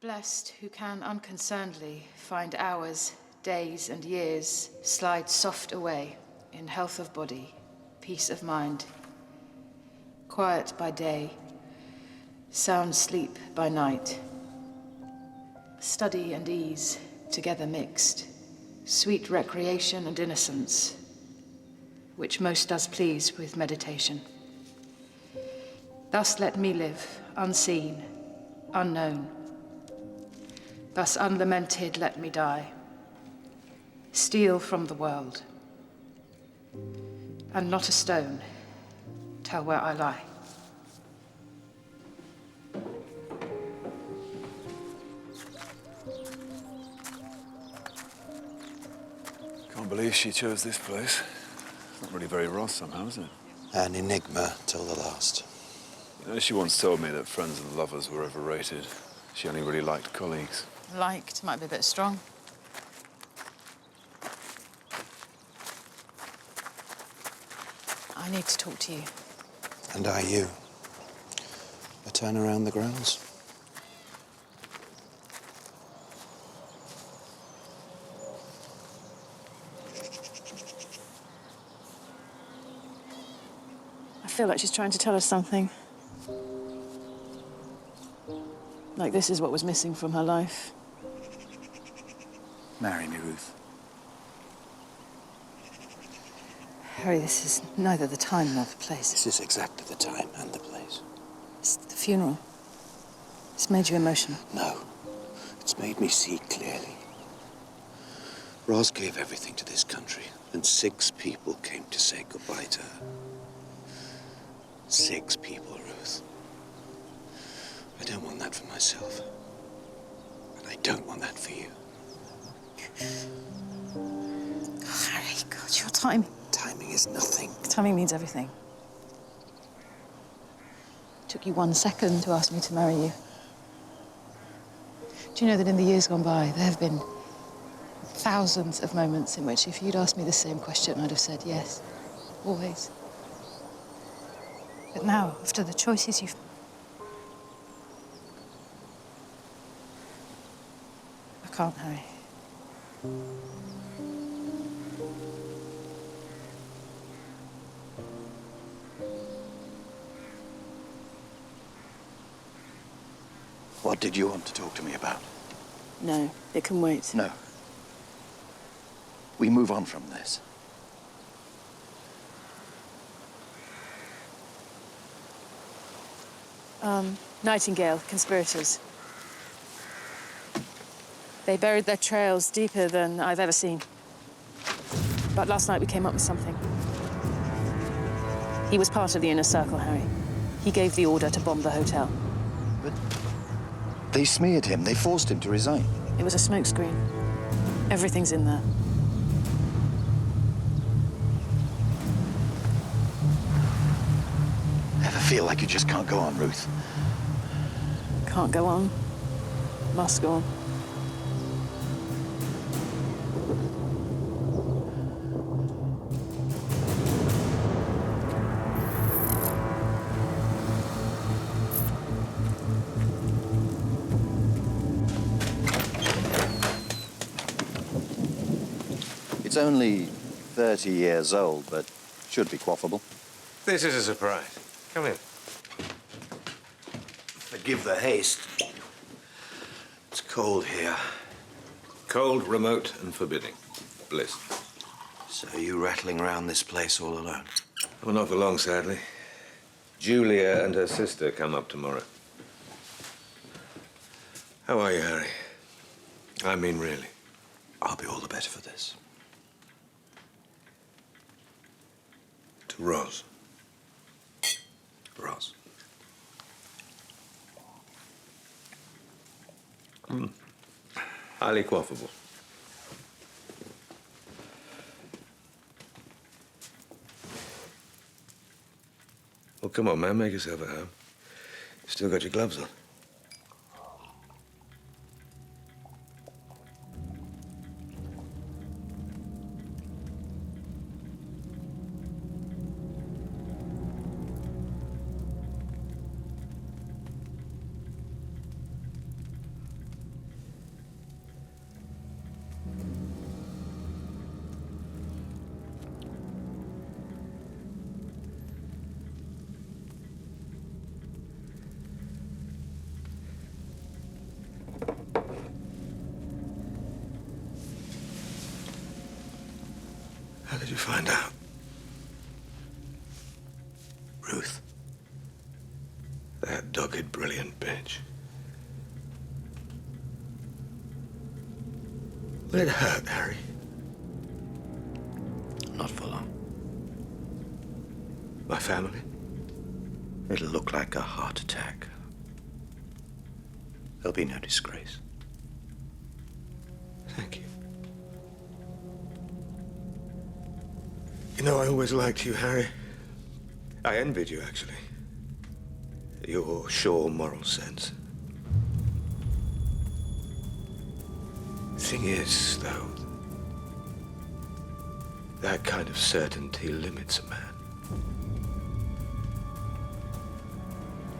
Blessed who can unconcernedly find hours, days, and years slide soft away in health of body, peace of mind, quiet by day, sound sleep by night, study and ease together mixed, sweet recreation and innocence, which most does please with meditation. Thus let me live, unseen, unknown. Thus unlamented let me die, steal from the world, and not a stone tell where I lie. Can't believe she chose this place. It's not really very Ross somehow, is it? An enigma till the last. You know, she once told me that friends and lovers were overrated. She only really liked colleagues. Liked might be a bit strong. I need to talk to you. And I you. A turn around the grounds? I feel like she's trying to tell us something. Like this is what was missing from her life. Marry me, Ruth. Harry, this is neither the time nor the place. This is exactly the time and the place. It's the funeral. It's made you emotional. No. It's made me see clearly. Roz gave everything to this country, and 6 people came to say goodbye to her. 6 people, Ruth. I don't want that for myself. And I don't want that for you. Oh, Harry, God, your timing. Timing is nothing. Timing means everything. It took you 1 second to ask me to marry you. Do you know that in the years gone by, there have been thousands of moments in which if you'd asked me the same question, I'd have said yes, always. But now, after the choices you've... I can't, Harry. What did you want to talk to me about? No, it can wait. No. We move on from this. Nightingale, conspirators. They buried their trails deeper than I've ever seen. But last night we came up with something. He was part of the inner circle, Harry. He gave the order to bomb the hotel. But they smeared him. They forced him to resign. It was a smokescreen. Everything's in there. Ever feel like you just can't go on, Ruth? Can't go on. Must go on. It's only 30 years old, but should be quaffable. This is a surprise. Come in. Forgive the haste. It's cold here. Cold, remote, and forbidding. Bliss. So you rattling around this place all alone? Well, not for long, sadly. Julia and her sister come up tomorrow. How are you, Harry? I mean, really. I'll be all the better for this. To Roz. Roz. Highly quaffable. Well, come on, man, make yourself at home. You still got your gloves on. How did you find out? Ruth. That dogged, brilliant bitch. Will it hurt, Harry? Not for long. My family? It'll look like a heart attack. There'll be no disgrace. Thank you. You know, I always liked you, Harry. I envied you, actually. Your sure moral sense. The thing is, though, that kind of certainty limits a man.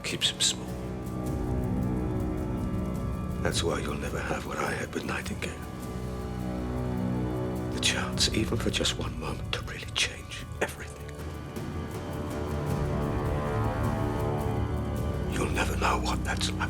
Keeps him small. That's why you'll never have what I had with Nightingale. The chance, even for just one moment, to really change everything. You'll never know what that's like.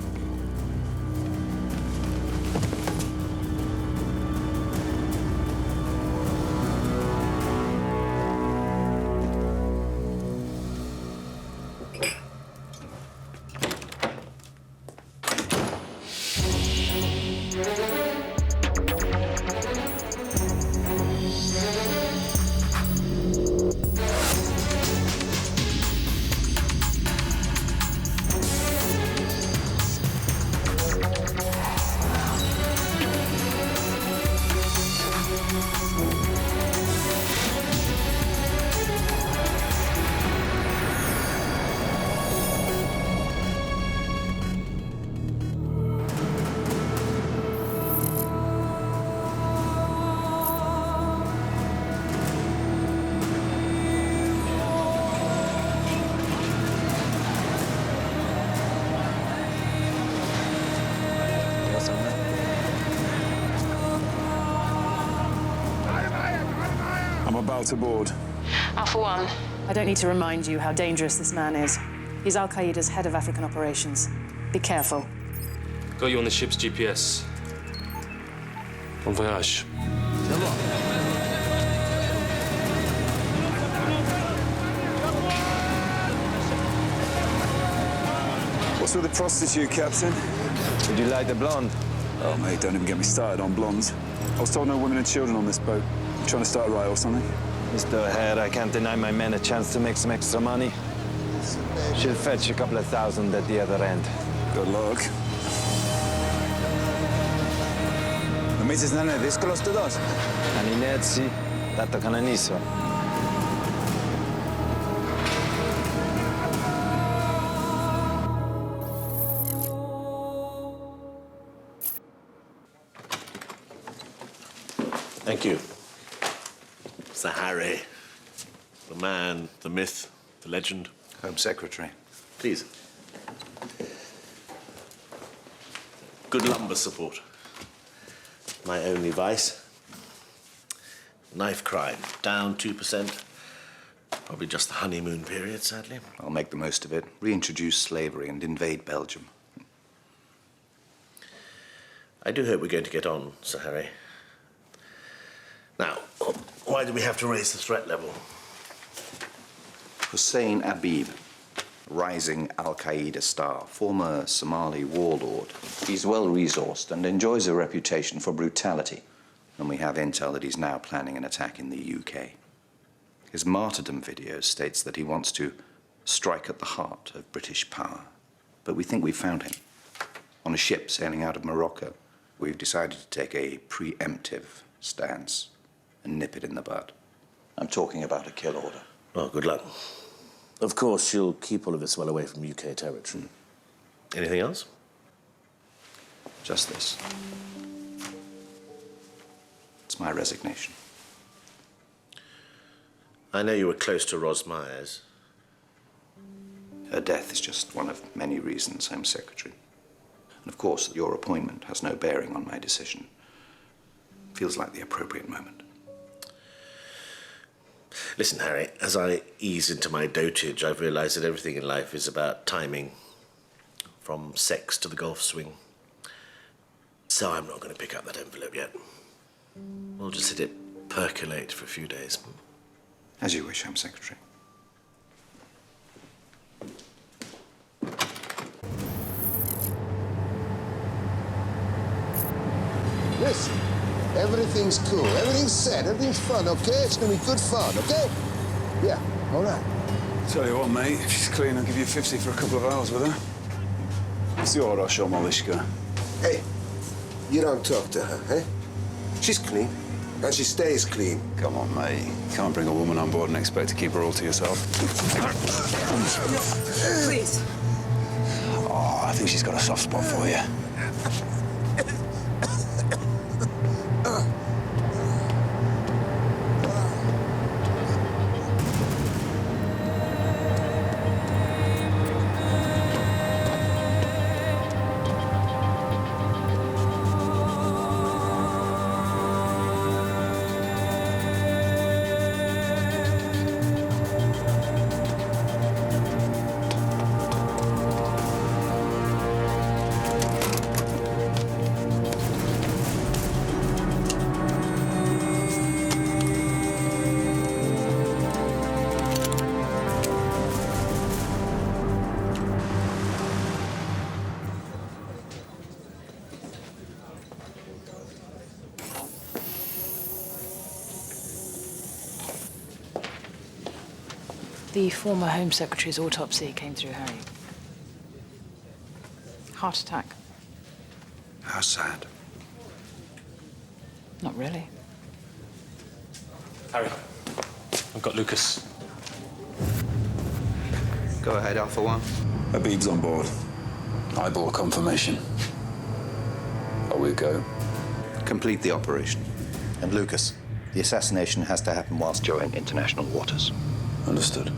About aboard. Alpha One, I don't need to remind you how dangerous this man is. He's Al-Qaeda's head of African operations. Be careful. Got you on the ship's GPS. Bon voyage. What's with the prostitute, Captain? Would you like the blonde? Oh, mate, don't even get me started on blondes. I was told no women and children on this boat. You trying to start a riot or something? Mr. Hare, I can't deny my men a chance to make some extra money. She'll fetch a couple of thousand at the other end. Good luck. ¿No me dices nada de disco los dos? Ani Netsi, tato kananiso. Thank you. Sir Harry, the man, the myth, the legend. Home Secretary. Please. Good lumber support. My only vice. Knife crime, down 2%. Probably just the honeymoon period, sadly. I'll make the most of it. Reintroduce slavery and invade Belgium. I do hope we're going to get on, Sir Harry. Now, why do we have to raise the threat level? Hussein Abib, rising Al-Qaeda star, former Somali warlord. He's well-resourced and enjoys a reputation for brutality. And we have intel that he's now planning an attack in the UK. His martyrdom video states that he wants to strike at the heart of British power. But we think we've found him. On a ship sailing out of Morocco, we've decided to take a preemptive stance and nip it in the bud. I'm talking about a kill order. Well, good luck. Of course, you'll keep all of this well away from UK territory. Anything else? Just this. It's my resignation. I know you were close to Ros Myers. Her death is just one of many reasons Home Secretary. And of course, your appointment has no bearing on my decision. Feels like the appropriate moment. Listen, Harry, as I ease into my dotage, I've realized that everything in life is about timing. From sex to the golf swing. So I'm not going to pick up that envelope yet. We'll just let it percolate for a few days. As you wish, Home Secretary. Listen, everything's cool, everything's set, everything's fun, okay? It's gonna be good fun, okay? Yeah, all right. Tell you what, mate, if she's clean, I'll give you 50 for a couple of hours with her. Всё хорошо, малышка. Hey, you don't talk to her, eh? She's clean, and she stays clean. Come on, mate. You can't bring a woman on board and expect to keep her all to yourself. Please. Oh, I think she's got a soft spot for you. The former Home Secretary's autopsy came through, Harry. Heart attack. How sad. Not really. Harry, I've got Lucas. Go ahead, Alpha One. Abib's on board. Eyeball confirmation. Away we go. Complete the operation. And Lucas, the assassination has to happen whilst you're in international waters. Understood.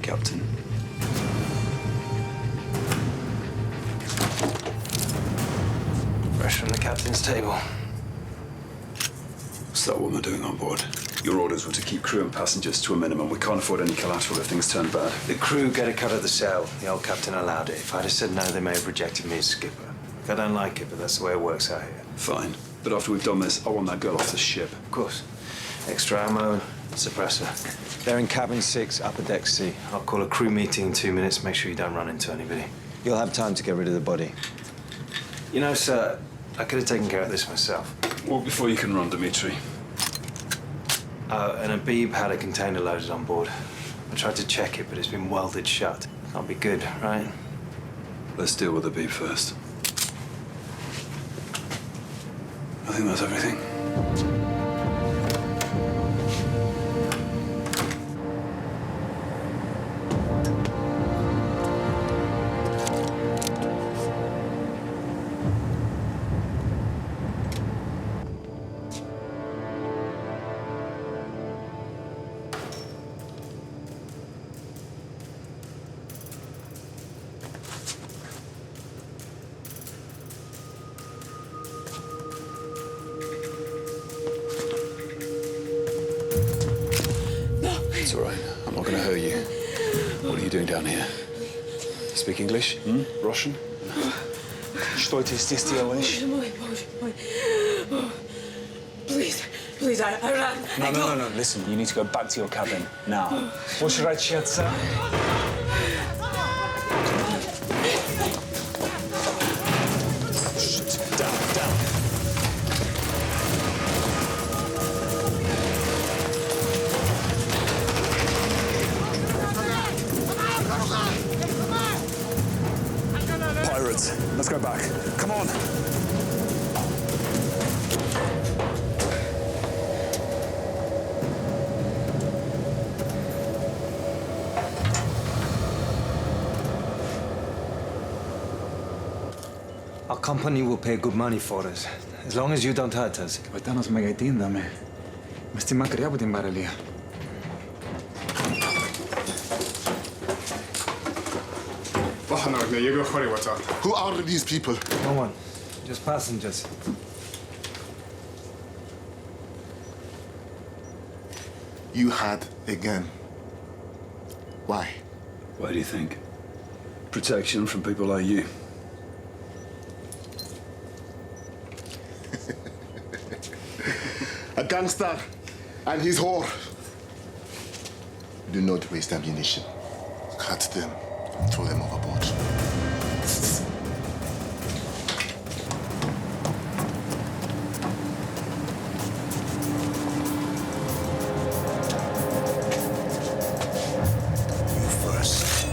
Captain. Fresh from the captain's table. What's that woman doing on board? Your orders were to keep crew and passengers to a minimum. We can't afford any collateral if things turn bad. The crew get a cut of the sale. The old captain allowed it. If I'd have said no, they may have rejected me as skipper. I don't like it, but that's the way it works out here. Fine. But after we've done this, I want that girl off the ship. Of course. Extra ammo, suppressor. They're in cabin 6, upper deck C. I'll call a crew meeting in 2 minutes. Make sure you don't run into anybody. You'll have time to get rid of the body. You know, sir, I could have taken care of this myself. Walk before you can run, Dimitri. And Abib had a container loaded on board. I tried to check it, but it's been welded shut. Can't be good, right? Let's deal with Abib first. I think that's everything. It's all right. I'm not going to hurt you. What are you doing down here? Speak English? Russian? Что ты здесь делаешь? Please, I ran. No. Listen, you need to go back to your cabin now. Возвращаться. Down. Pirates. Let's go back. Come on. Our company will pay good money for us, as long as you don't hurt us. Καπετάνος μεγατίνδαμε. Είμαστε μακριά από την παραλία. Behind Who are these people? No one. Just passengers. You had a gun. Why? Why do you think? Protection from people like you. A gangster and his whore. Do not waste ammunition. Cut them and throw them overboard. You first.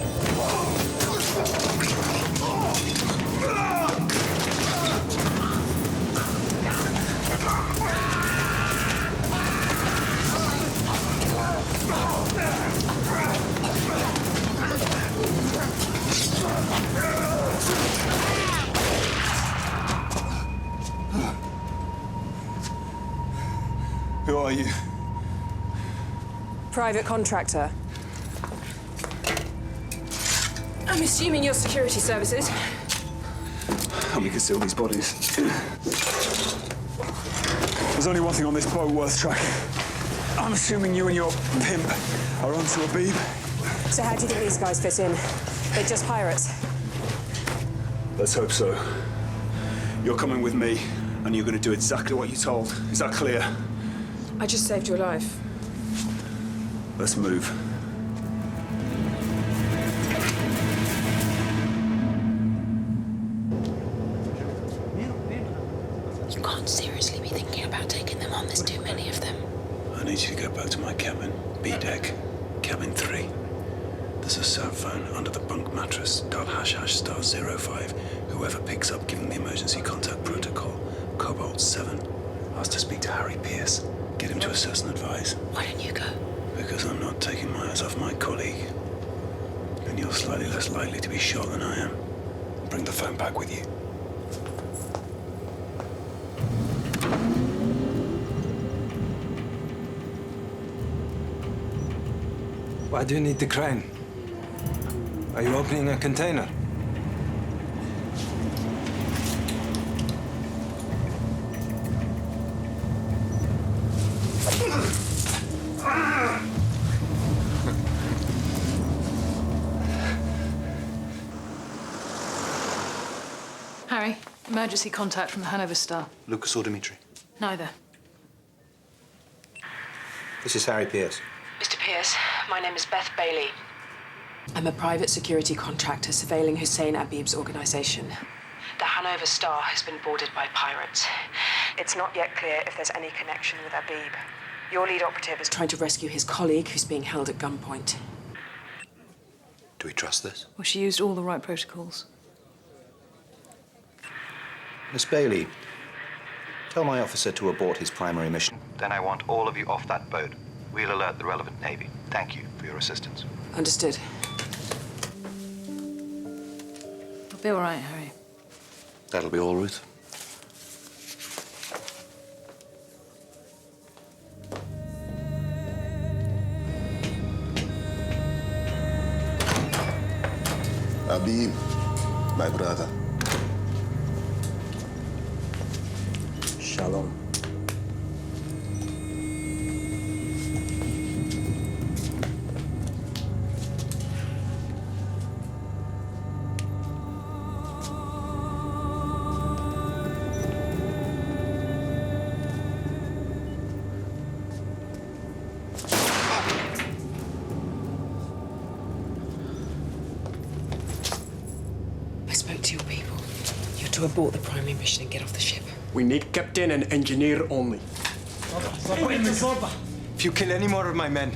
Who are you? Private contractor. I'm assuming you're security services. You can steal these bodies. There's only one thing on this boat worth tracking. I'm assuming you and your pimp are onto Abib. So how do you think these guys fit in? They're just pirates. Let's hope so. You're coming with me, and you're going to do exactly what you're told. Is that clear? I just saved your life. Let's move. You can't seriously be thinking about taking them on. There's too many of them. I need you to go back to my cabin. B-deck. Cabin 3. There's a cell phone under the bunk mattress. Dial #**05. Whoever picks up, give them the emergency contact protocol. Cobalt 7. Ask to speak to Harry Pierce. Get him to assess and advise. Why don't you go? Because I'm not taking my eyes off my colleague. And you're slightly less likely to be shot than I am. Bring the phone back with you. Why do you need the crane? Are you opening a container? Harry, emergency contact from the Hanover Star. Lucas or Dimitri? Neither. This is Harry Pierce. Mr. Pierce, my name is Beth Bailey. I'm a private security contractor surveilling Hussein Abib's organization. The Hanover Star has been boarded by pirates. It's not yet clear if there's any connection with Abib. Your lead operative is trying to rescue his colleague who's being held at gunpoint. Do we trust this? Well, she used all the right protocols. Miss Bailey, tell my officer to abort his primary mission. Then I want all of you off that boat. We'll alert the relevant Navy. Thank you for your assistance. Understood. I'll be all right, Harry. That'll be all, Ruth. Abib, my brother. Shalom. I spoke to your people. You're to abort the primary mission and get off the ship. We need captain and engineer only. If you kill any more of my men,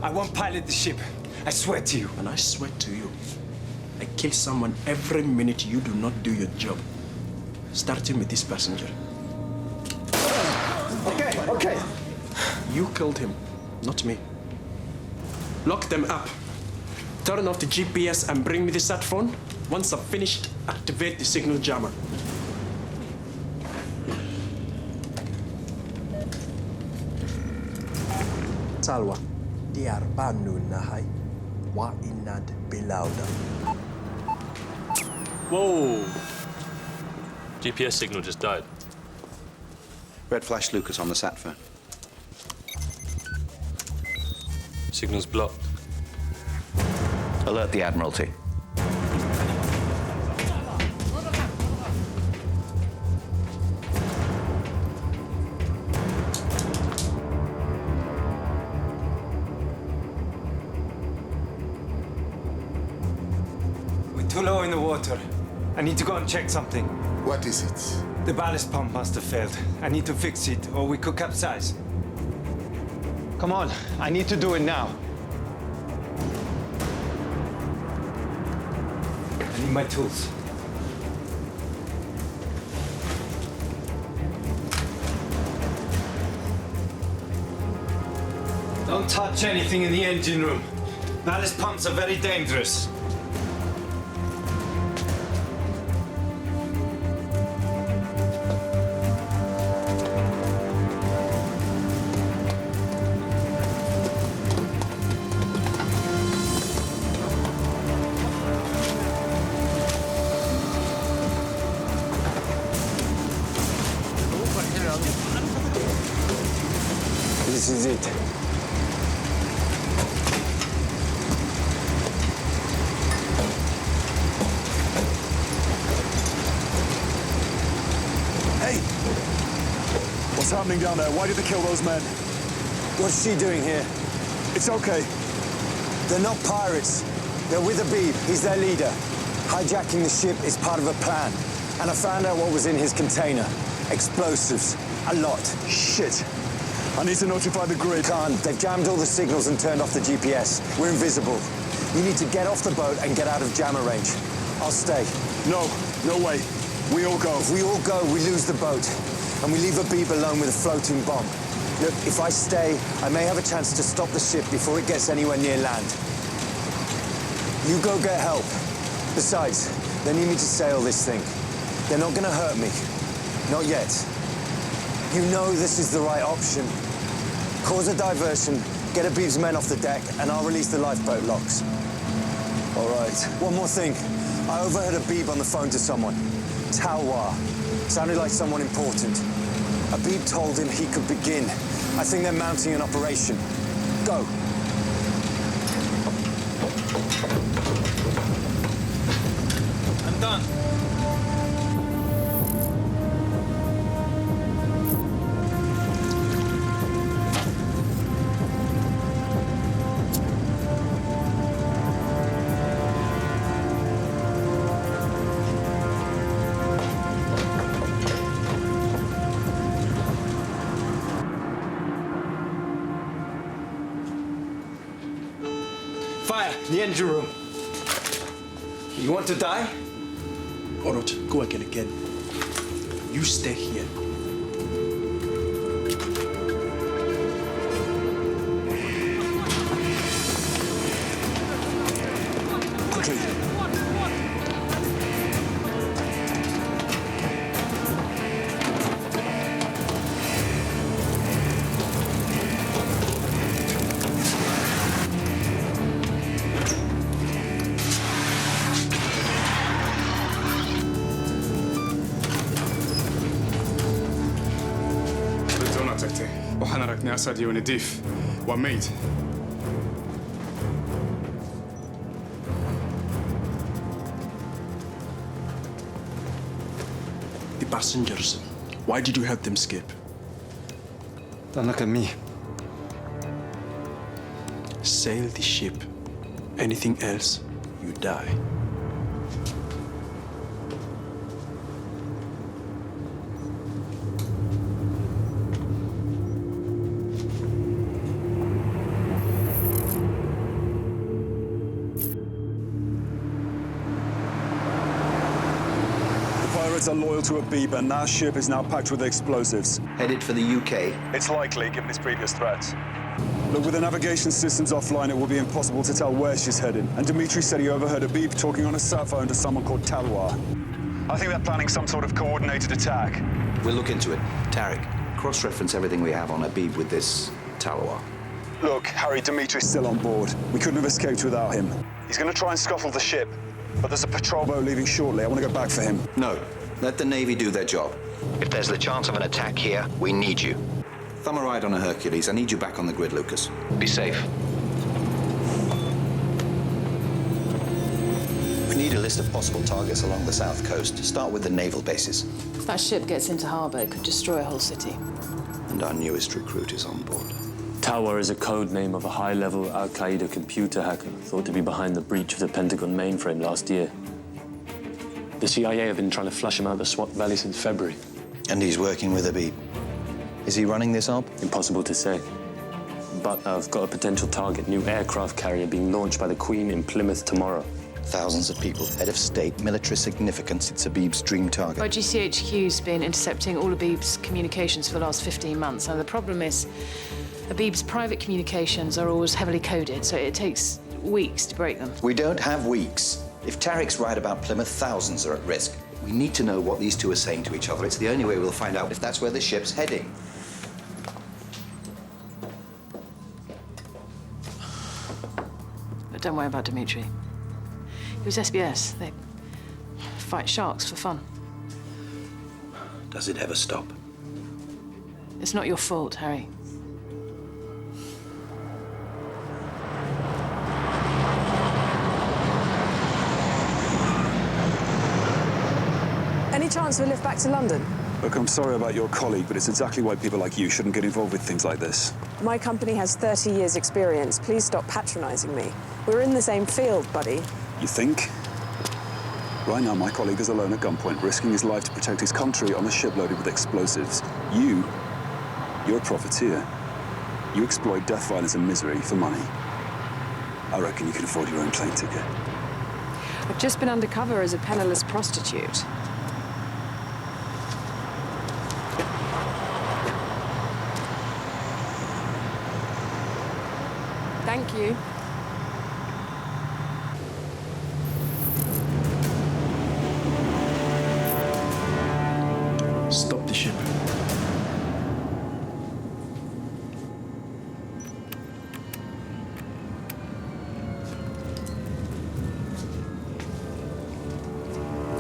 I won't pilot the ship. I swear to you. And I swear to you, I kill someone every minute you do not do your job. Starting with this passenger. Okay. You killed him, not me. Lock them up. Turn off the GPS and bring me the sat phone. Once I've finished, activate the signal jammer. Salwa, diar banu nahai, wa inad bilauda. Whoa! GPS signal just died. Red flash Lucas on the sat phone. Signal's blocked. Alert the Admiralty. We're too low in the water. I need to go and check something. What is it? The ballast pump must have failed. I need to fix it, or we could capsize. Come on, I need to do it now. I need my tools. Don't touch anything in the engine room. Ballast pumps are very dangerous. This is it. Hey! What's happening down there? Why did they kill those men? What's she doing here? It's okay. They're not pirates. They're with Abib. He's their leader. Hijacking the ship is part of a plan. And I found out what was in his container. Explosives. A lot. Shit. I need to notify the grid. Can't. They've jammed all the signals and turned off the GPS. We're invisible. You need to get off the boat and get out of jammer range. I'll stay. No way. We all go. If we all go, we lose the boat. And we leave Abib alone with a floating bomb. Look, if I stay, I may have a chance to stop the ship before it gets anywhere near land. You go get help. Besides, they need me to sail this thing. They're not gonna hurt me. Not yet. You know this is the right option. Cause a diversion, get Abib's men off the deck, and I'll release the lifeboat locks. All right. One more thing. I overheard Abib on the phone to someone. Talwar. Sounded like someone important. Abib told him he could begin. I think they're mounting an operation. Go. I'm done. Fire! The engine room. You want to die? Orot, go again. You stay here. Quickly. waxaan aragnay Asad iyo Nadiif waa mayd. The passengers, why did you help them escape? Don't look at me. Sail the ship. Anything else, you die. Are loyal to Abib, and that ship is now packed with explosives. Headed for the UK? It's likely, given his previous threats. Look, with the navigation systems offline, it will be impossible to tell where she's heading. And Dimitri said he overheard Abib talking on a sat phone to someone called Talwar. I think they're planning some sort of coordinated attack. We'll look into it. Tarek, cross-reference everything we have on Abib with this Talwar. Look, Harry, Dimitri's still on board. We couldn't have escaped without him. He's going to try and scuffle the ship. But there's a patrol boat leaving shortly. I want to go back for him. No. Let the Navy do their job. If there's the chance of an attack here, we need you. Thumb a ride on a Hercules. I need you back on the grid, Lucas. Be safe. We need a list of possible targets along the south coast. Start with the naval bases. If that ship gets into harbour, it could destroy a whole city. And our newest recruit is on board. Tower is a code name of a high-level Al-Qaeda computer hacker thought to be behind the breach of the Pentagon mainframe last year. The CIA have been trying to flush him out of the Swat Valley since February. And he's working with Abib. Is he running this op? Impossible to say. But I've got a potential target, new aircraft carrier being launched by the Queen in Plymouth tomorrow. Thousands of people, head of state, military significance. It's Abib's dream target. GCHQ's been intercepting all Abib's communications for the last 15 months. Now, the problem is Abib's private communications are always heavily coded, so it takes weeks to break them. We don't have weeks. If Tarek's right about Plymouth, thousands are at risk. We need to know what these two are saying to each other. It's the only way we'll find out if that's where the ship's heading. But don't worry about Dimitri. He was SBS. They fight sharks for fun. Does it ever stop? It's not your fault, Harry. Any chance of a lift back to London? Look, I'm sorry about your colleague, but it's exactly why people like you shouldn't get involved with things like this. My company has 30 years' experience. Please stop patronizing me. We're in the same field, buddy. You think? Right now, my colleague is alone at gunpoint, risking his life to protect his country on a ship loaded with explosives. You're a profiteer. You exploit death, violence, and misery for money. I reckon you can afford your own plane ticket. I've just been undercover as a penniless prostitute. Thank you. Stop the ship.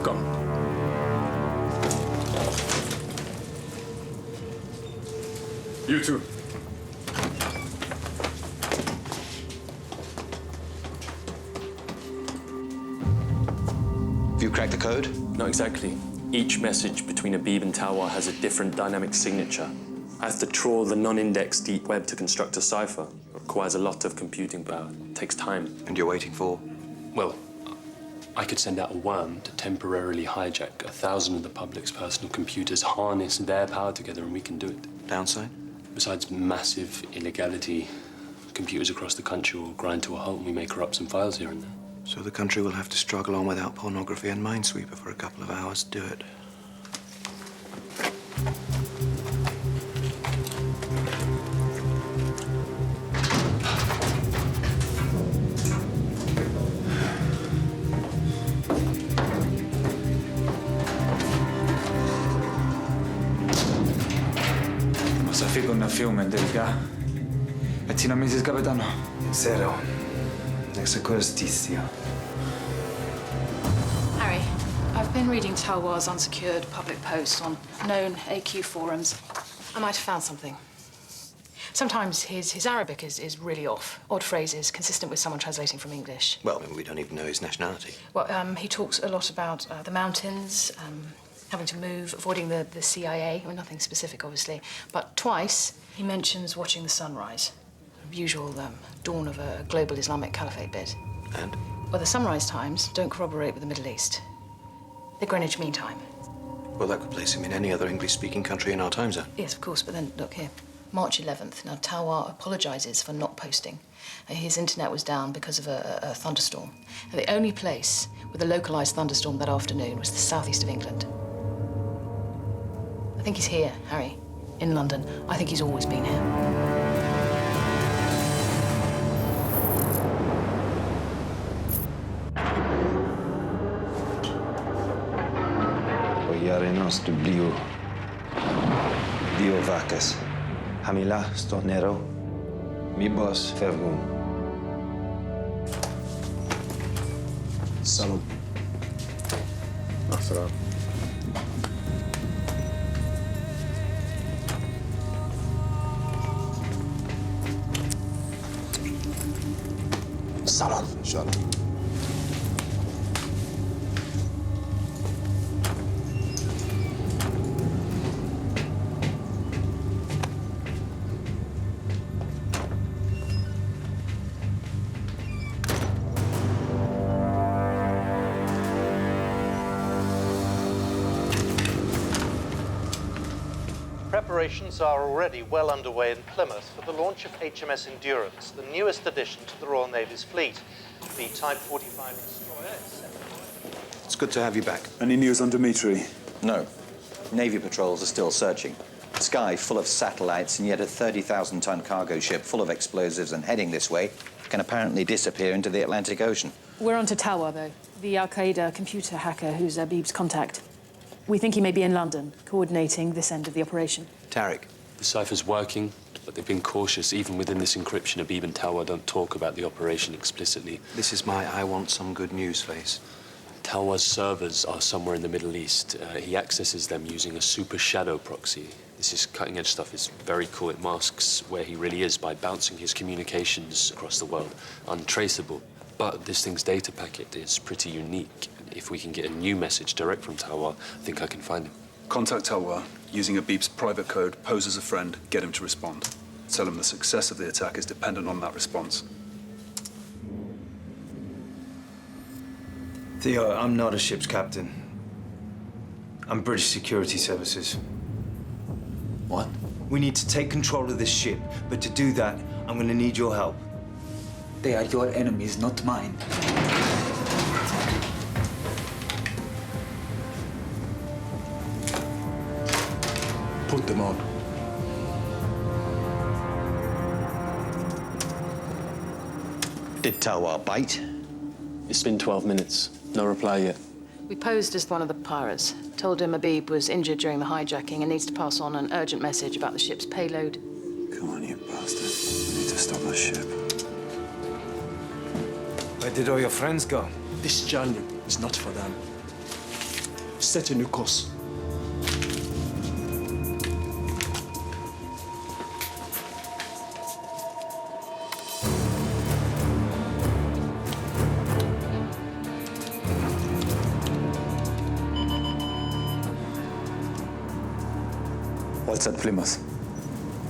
Go. You too. Have you cracked the code? Not exactly. Each message between Abib and Talwar has a different dynamic signature. I have to trawl the non-indexed deep web to construct a cipher. It requires a lot of computing power. It takes time. And you're waiting for? Well, I could send out a worm to temporarily hijack 1,000 of the public's personal computers, harness their power together, and we can do it. Downside? Besides massive illegality, computers across the country will grind to a halt and we may corrupt some files here and there. So the country will have to struggle on without pornography and Minesweeper for a couple of hours to do it. Μας αφήγουν να φύγουμε τελικά. Έτσι νομίζεις, καπετάνο? Ξέρω. Εξακολουθήσια. Harry, I've been reading Talwar's unsecured public posts on known AQ forums. I might have found something. Sometimes his Arabic is really off. Odd phrases, consistent with someone translating from English. Well, we don't even know his nationality. Well, he talks a lot about the mountains, having to move, avoiding the CIA. Well, nothing specific, obviously. But twice, he mentions watching the sunrise. Usual dawn of a global Islamic caliphate bit. And? Well, the sunrise times don't corroborate with the Middle East. The Greenwich Mean Time. Well, that could place him in any other English-speaking country in our time zone. Yes, of course, but then, look here. March 11th. Now, Talwar apologizes for not posting. His internet was down because of a thunderstorm. And the only place with a localized thunderstorm that afternoon was the southeast of England. I think he's here, Harry, in London. I think he's always been here. Iarrenos dubliu. Dio vacas. Hamila stonero. Mi boss fergun. Salam. Assalam. Salam. Shalom. Preparations are already well underway in Plymouth for the launch of HMS Endurance, the newest addition to the Royal Navy's fleet. The Type 45 destroyer is set to... It's good to have you back. Any news on Dimitri? No. Navy patrols are still searching. Sky full of satellites, and yet a 30,000-ton cargo ship full of explosives and heading this way can apparently disappear into the Atlantic Ocean. We're on to Tawa, though. The Al-Qaeda computer hacker who's Abib's contact. We think he may be in London, coordinating this end of the operation. Tariq. The cipher's working, but they've been cautious. Even within this encryption, Abib and Talwa don't talk about the operation explicitly. This is my I want some good news face. Talwa's servers are somewhere in the Middle East. He accesses them using a super shadow proxy. This is cutting-edge stuff. It's very cool. It masks where he really is by bouncing his communications across the world, untraceable. But this thing's data packet is pretty unique. If we can get a new message direct from Talwa, I think I can find him. Contact Talwa using Abib's private code, pose as a friend, get him to respond. Tell him the success of the attack is dependent on that response. Theo, I'm not a ship's captain. I'm British Security Services. What? We need to take control of this ship, but to do that, I'm gonna need your help. They are your enemies, not mine. Put them on. Did Talwa bite? It's been 12 minutes. No reply yet. We posed as one of the pirates, told him Abib was injured during the hijacking and needs to pass on an urgent message about the ship's payload. Come on, you bastard. We need to stop this ship. Where did all your friends go? This journey is not for them. Set a new course. What's at Plymouth?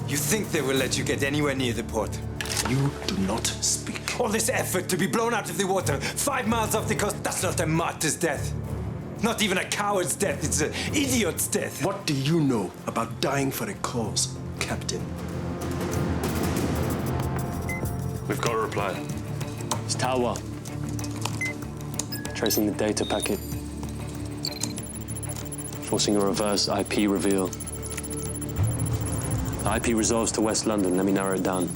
You think they will let you get anywhere near the port? You do not speak. All this effort to be blown out of the water, 5 miles off the coast, that's not a martyr's death. Not even a coward's death, it's an idiot's death. What do you know about dying for a cause, Captain? We've got a reply. It's Talwa. Tracing the data packet. Forcing a reverse IP reveal. The IP resolves to West London. Let me narrow it down.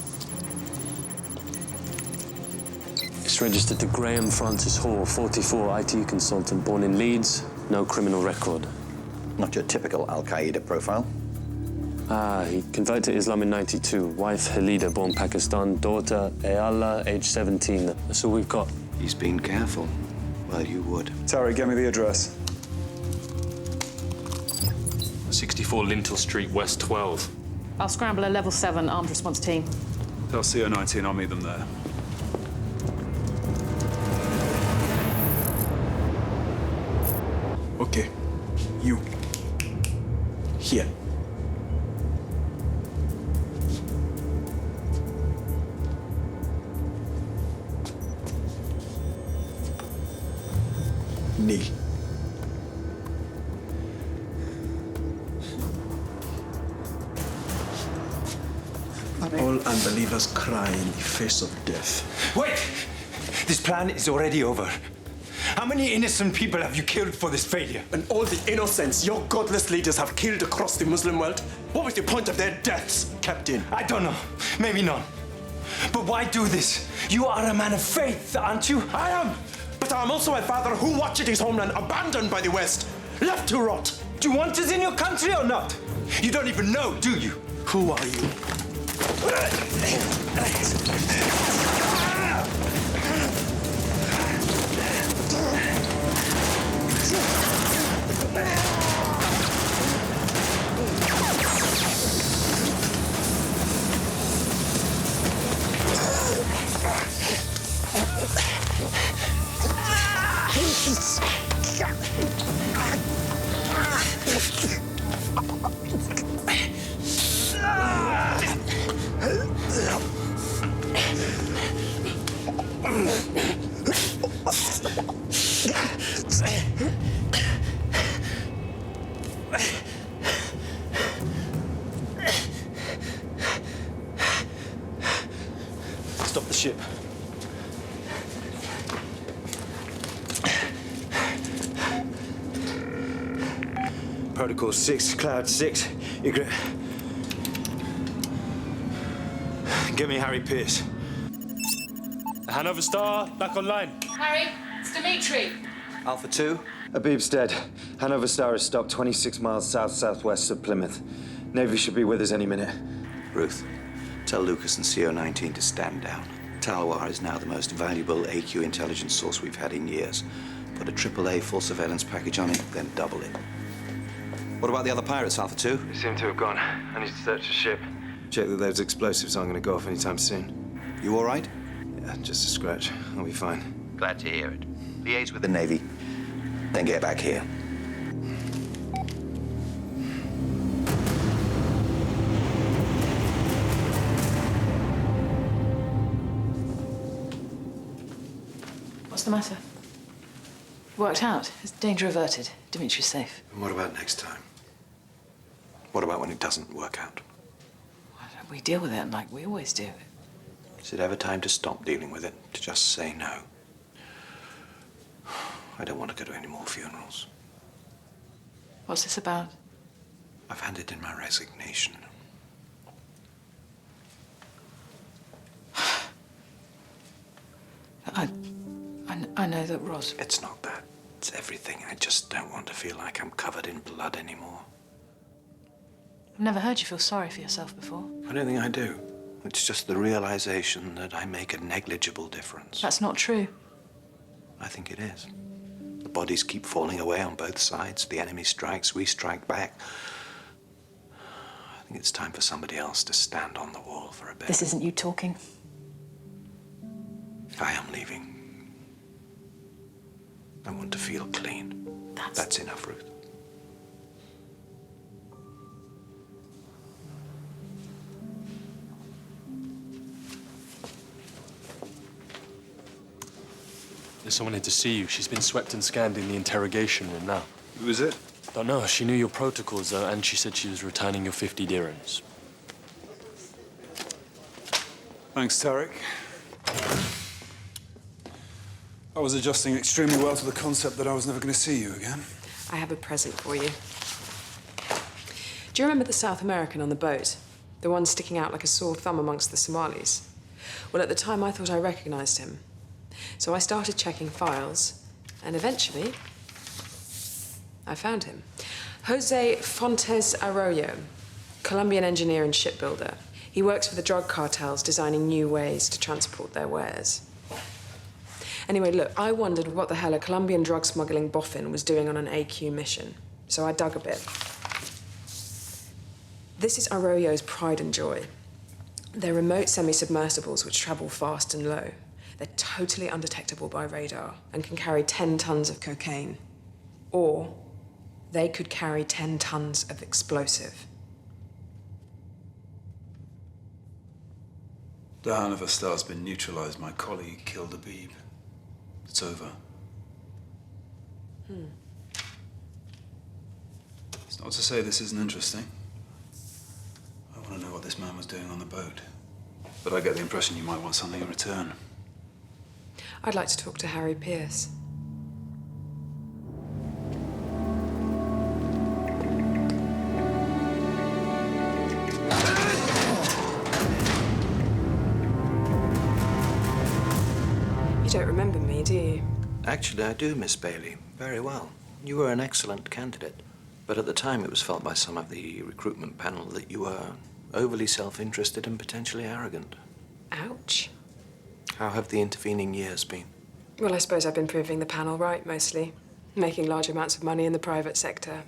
It's registered to Graham Francis Hall, 44, IT consultant, born in Leeds, no criminal record. Not your typical Al-Qaeda profile. He converted to Islam in '92. Wife Halida, born Pakistan. Daughter Ayala, age 17. That's all we've got. He's been careful. Well, you would. Tariq, get me the address. 64 Lintel Street, West 12. I'll scramble a level 7 armed response team. Tell CO19 I'll meet them there. Okay. You. Here. Kneel. All unbelievers cry in the face of death. Wait! This plan is already over. How many innocent people have you killed for this failure? And all the innocents your godless leaders have killed across the Muslim world? What was the point of their deaths, Captain? I don't know. Maybe not. But why do this? You are a man of faith, aren't you? I am! But I'm also a father who watched his homeland abandoned by the West, left to rot. Do you want us in your country or not? You don't even know, do you? Who are you? Stop the ship. Protocol 6, Cloud 6. Get me Harry Pierce. Hanover Star, back online. Harry, it's Dimitri. Alpha 2? Abib's dead. Hanover Star is stopped 26 miles south-southwest of Plymouth. Navy should be with us any minute. Ruth, tell Lucas and CO19 to stand down. Talwar is now the most valuable AQ intelligence source we've had in years. Put a AAA full surveillance package on it, then double it. What about the other pirates, Alpha 2? They seem to have gone. I need to search the ship. Check that those explosives aren't going to go off anytime soon. You all right? Yeah, just a scratch. I'll be fine. Glad to hear it. Liaise with the Navy, then get back here. What's the matter? Worked out. Is danger averted? Dimitri's safe. And what about next time? What about when it doesn't work out? Why don't we deal with it like we always do? Is it ever time to stop dealing with it? To just say no? I don't want to go to any more funerals. What's this about? I've handed in my resignation. I know that Roz... It's not that. It's everything. I just don't want to feel like I'm covered in blood anymore. I've never heard you feel sorry for yourself before. I don't think I do. It's just the realization that I make a negligible difference. That's not true. I think it is. The bodies keep falling away on both sides. The enemy strikes, we strike back. I think it's time for somebody else to stand on the wall for a bit. This isn't you talking. I am leaving. I want to feel clean. That's enough, Ruth. There's someone here to see you. She's been swept and scanned in the interrogation room now. Who is it? Don't know. She knew your protocols, and she said she was returning your 50 dirhams. Thanks, Tarek. I was adjusting extremely well to the concept that I was never going to see you again. I have a present for you. Do you remember the South American on the boat? The one sticking out like a sore thumb amongst the Somalis? Well, at the time, I thought I recognized him. So I started checking files, and eventually, I found him. Jose Fontes Arroyo, Colombian engineer and shipbuilder. He works for the drug cartels, designing new ways to transport their wares. Anyway, look, I wondered what the hell a Colombian drug smuggling boffin was doing on an AQ mission, so I dug a bit. This is Arroyo's pride and joy. They're remote semi-submersibles which travel fast and low. They're totally undetectable by radar and can carry 10 tons of cocaine. Or they could carry 10 tons of explosive. The Hanover Star's been neutralized. My colleague killed Abib. It's over. It's not to say this isn't interesting. I want to know what this man was doing on the boat. But I get the impression you might want something in return. I'd like to talk to Harry Pierce. You don't remember me, do you? Actually, I do, Miss Bailey. Very well. You were an excellent candidate. But at the time, it was felt by some of the recruitment panel that you were overly self-interested and potentially arrogant. Ouch. How have the intervening years been? Well, I suppose I've been proving the panel right, mostly. Making large amounts of money in the private sector.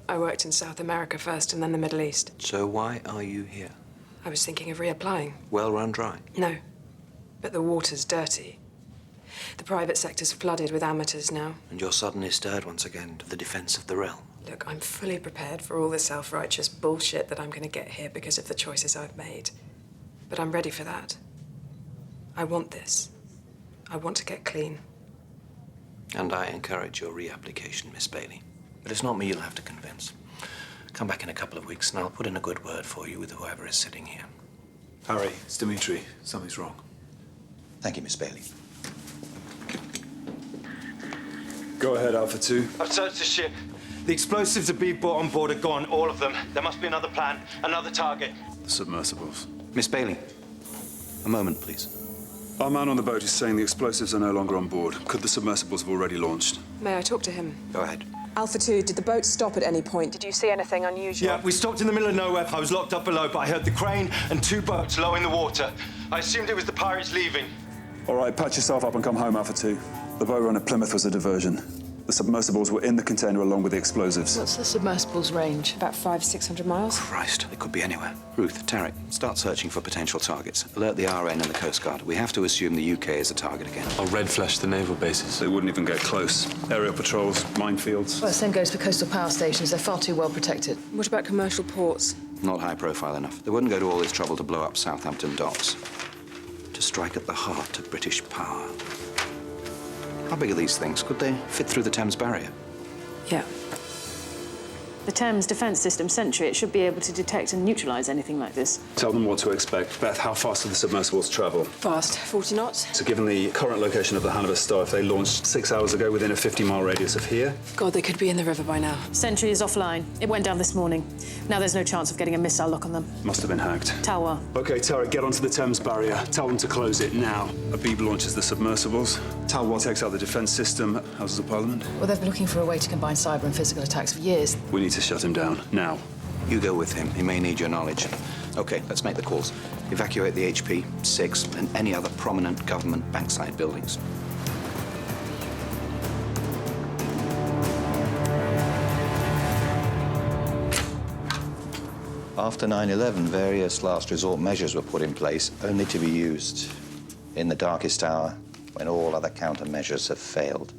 I worked in South America first and then the Middle East. So why are you here? I was thinking of reapplying. Well run dry? No. But the water's dirty. The private sector's flooded with amateurs now. And you're suddenly stirred once again to the defense of the realm. Look, I'm fully prepared for all the self-righteous bullshit that I'm going to get here because of the choices I've made. But I'm ready for that. I want this. I want to get clean. And I encourage your reapplication, Miss Bailey. But it's not me you'll have to convince. Come back in a couple of weeks and I'll put in a good word for you with whoever is sitting here. Harry, it's Dimitri. Something's wrong. Thank you, Miss Bailey. Go ahead, Alpha 2. I've searched the ship. The explosives Abib brought on board are gone, all of them. There must be another plan, another target. The submersibles. Miss Bailey, a moment, please. Our man on the boat is saying the explosives are no longer on board. Could the submersibles have already launched? May I talk to him? Go ahead. Alpha 2, did the boat stop at any point? Did you see anything unusual? Yeah, we stopped in the middle of nowhere. I was locked up below, but I heard the crane and 2 boats low in the water. I assumed it was the pirates leaving. All right, patch yourself up and come home, Alpha 2. The boat run at Plymouth was a diversion. The submersibles were in the container along with the explosives. What's the submersible's range? About 500-600 miles. Christ, they could be anywhere. Ruth, Tarek, start searching for potential targets. Alert the RN and the Coast Guard. We have to assume the UK is a target again. I'll red flash the naval bases. They wouldn't even get close. Aerial patrols, minefields. Well, the same goes for coastal power stations. They're far too well protected. What about commercial ports? Not high profile enough. They wouldn't go to all this trouble to blow up Southampton docks. To strike at the heart of British power. How big are these things? Could they fit through the Thames barrier? Yeah. The Thames defence system, Sentry, it should be able to detect and neutralise anything like this. Tell them what to expect. Beth, how fast do the submersibles travel? Fast, 40 knots. So given the current location of the Hanover Star, if they launched 6 hours ago within a 50-mile radius of here? God, they could be in the river by now. Sentry is offline. It went down this morning. Now there's no chance of getting a missile lock on them. Must have been hacked. Talwar. Okay, Tarek, get onto the Thames barrier. Tell them to close it now. Abib launches the submersibles. Talwar takes out the defence system. Houses of Parliament. Well, they've been looking for a way to combine cyber and physical attacks for years. We need to shut him down, now. You go with him. He may need your knowledge. Okay, let's make the calls. Evacuate the HP, 6, and any other prominent government bankside buildings. After 9/11, various last resort measures were put in place, only to be used in the darkest hour when all other countermeasures have failed.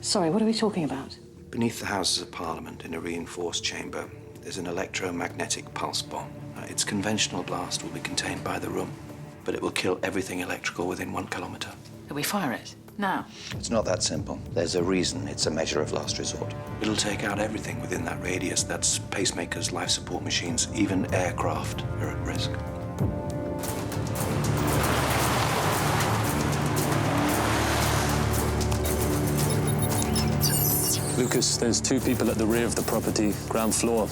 Sorry, what are we talking about? Beneath the Houses of Parliament, in a reinforced chamber, there's an electromagnetic pulse bomb. Its conventional blast will be contained by the room, but it will kill everything electrical within 1 kilometre. Can we fire it? Now? It's not that simple. There's a reason it's a measure of last resort. It'll take out everything within that radius. That's pacemakers, life support machines, even aircraft are at risk. Lucas, there's 2 people at the rear of the property, ground floor.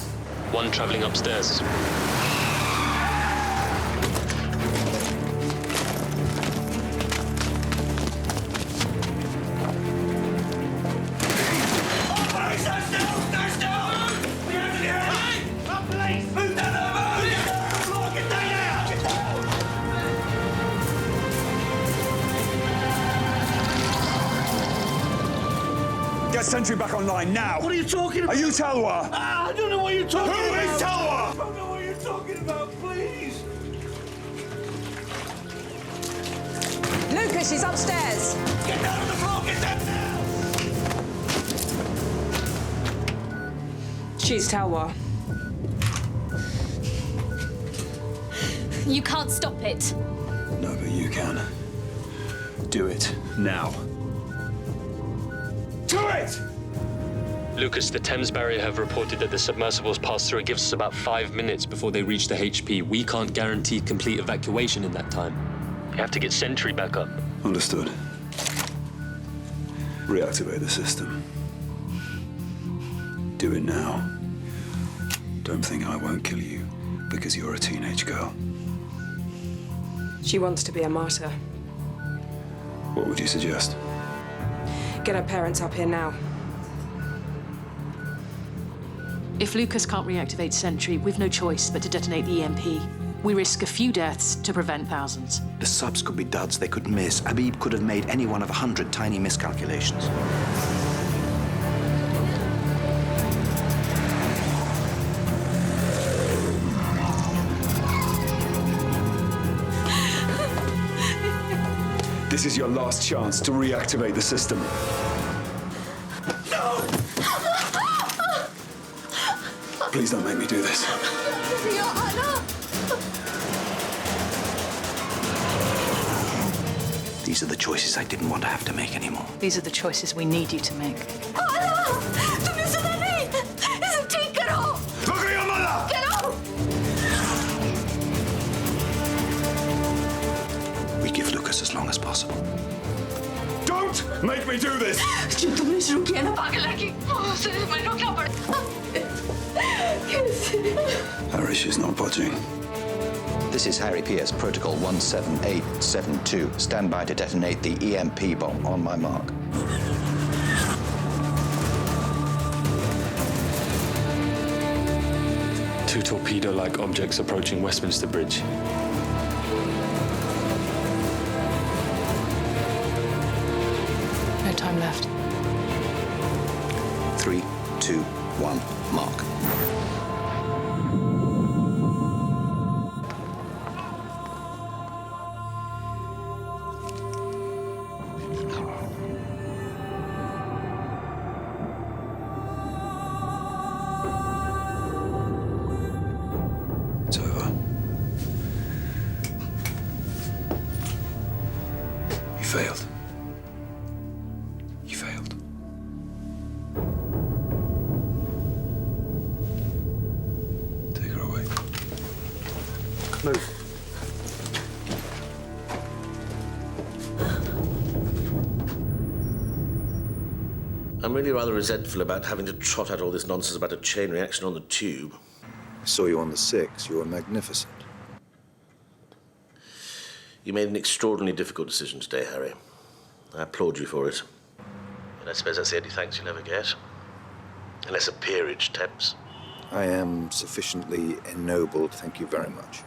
1 travelling upstairs. Get Sentry back online, now! What are you talking about? Are you Talwar? I don't know what you're talking about. Who is Talwar? I don't know what you're talking about, please. Lucas, she's upstairs. Get down on the floor, get down now! She's Talwar. You can't stop it. No, but you can. Do it, now. Do it! Lucas, the Thames barrier have reported that the submersibles pass through. It gives us about 5 minutes before they reach the HP. We can't guarantee complete evacuation in that time. You have to get Sentry back up. Understood. Reactivate the system. Do it now. Don't think I won't kill you because you're a teenage girl. She wants to be a martyr. What would you suggest? Get her parents up here now. If Lucas can't reactivate Sentry, we've no choice but to detonate the EMP. We risk a few deaths to prevent thousands. The subs could be duds they could miss. Abib could have made any one of 100 tiny miscalculations. This is your last chance to reactivate the system. No! Please don't make me do this. Your Honor! The These are the choices I didn't want to have to make anymore. These are the choices we need you to make. Look at your mother! Get off! We give Lucas as long as possible. Don't make me do this! Harry, she's not budging. This is Harry P.S. Protocol 17872. Stand by to detonate the EMP bomb on my mark. Two torpedo-like objects approaching Westminster Bridge. No time left. 3, 2, 1, mark. It's over. You failed. You failed. Take her away. Move. I'm really rather resentful about having to trot out all this nonsense about a chain reaction on the tube. I saw you on the 6. You were magnificent. You made an extraordinarily difficult decision today, Harry. I applaud you for it. And I suppose that's the only thanks you'll ever get. Unless a peerage tempts. I am sufficiently ennobled, thank you very much.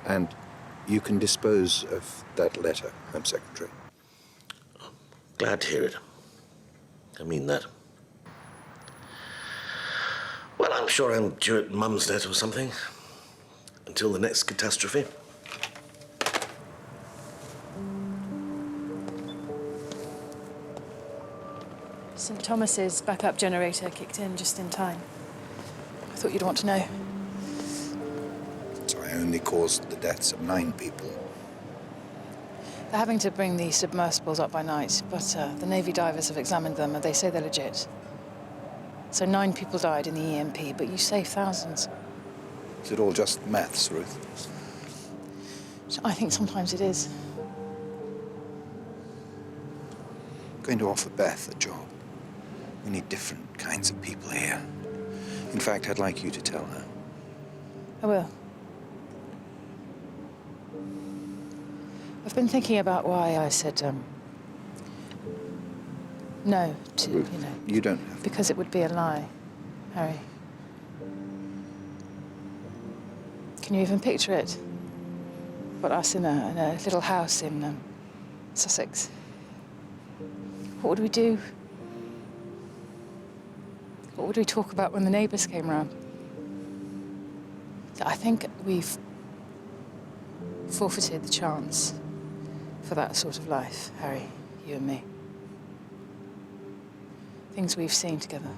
And you can dispose of that letter, Home Secretary. Glad to hear it. I mean that. Well, I'm sure I'm due at Mumsnet or something. Until the next catastrophe. St. Thomas's backup generator kicked in just in time. I thought you'd want to know. So I only caused the deaths of 9 people. They're having to bring the submersibles up by night, but the Navy divers have examined them and they say they're legit. So 9 people died in the EMP, but you saved thousands. Is it all just maths, Ruth? I think sometimes it is. I'm going to offer Beth a job. We need different kinds of people here. In fact, I'd like you to tell her. I will. I've been thinking about why I said, no to, Ruth, you don't have because it would be a lie, Harry. Can you even picture it? But us in a little house in Sussex. What would we do? What would we talk about when the neighbours came round? I think we've forfeited the chance for that sort of life, Harry, you and me. Things we've seen together,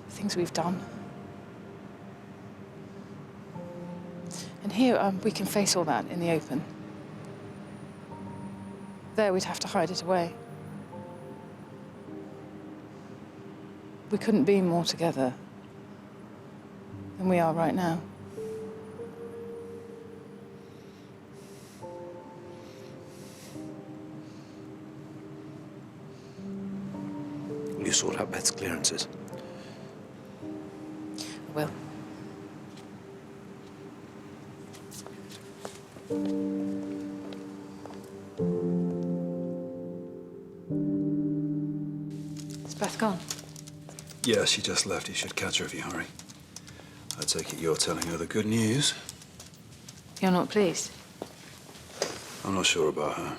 things we've done. And here, we can face all that in the open. There, we'd have to hide it away. We couldn't be more together than we are right now. Will you sort out Beth's clearances? I will. Is Beth gone? Yeah, she just left. You should catch her if you hurry. I take it you're telling her the good news. You're not pleased? I'm not sure about her.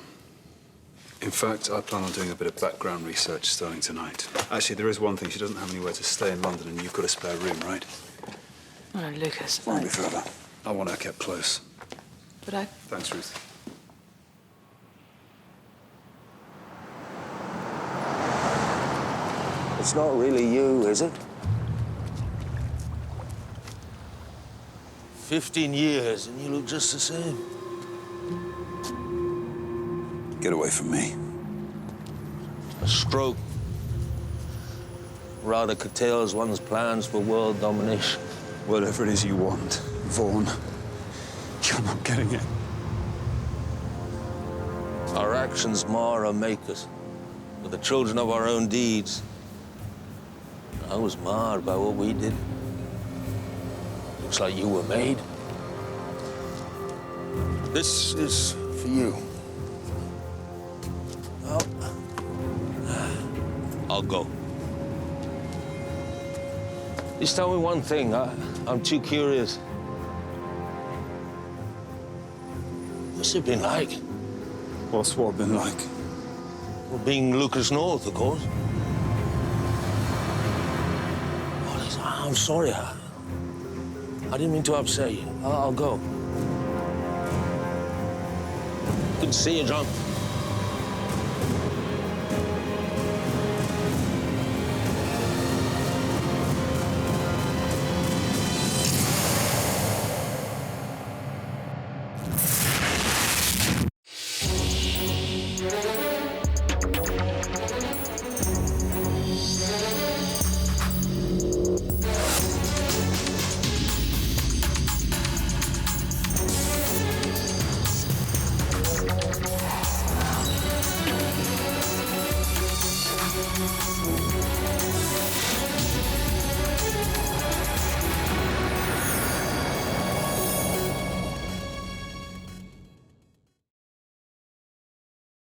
In fact, I plan on doing a bit of background research starting tonight. Actually, there is one thing. She doesn't have anywhere to stay in London, and you've got a spare room, right? Oh, no, Lucas. Won't be forever. I want her kept close. But I... Thanks, Ruth. It's not really you, is it? 15 years and you look just the same. Get away from me. A stroke rather curtails one's plans for world domination. Whatever it is you want, Vaughn, you're not getting it. Our actions mar or make us. We're the children of our own deeds. I was marred by what we did. Looks like you were made. This is for you. Well, I'll go. Just tell me one thing. I'm too curious. What's it been like? What's what been like? Well, being Lucas North, of course. Oh, listen, I'm sorry. I didn't mean to upset you. I'll go. Good to see you, John.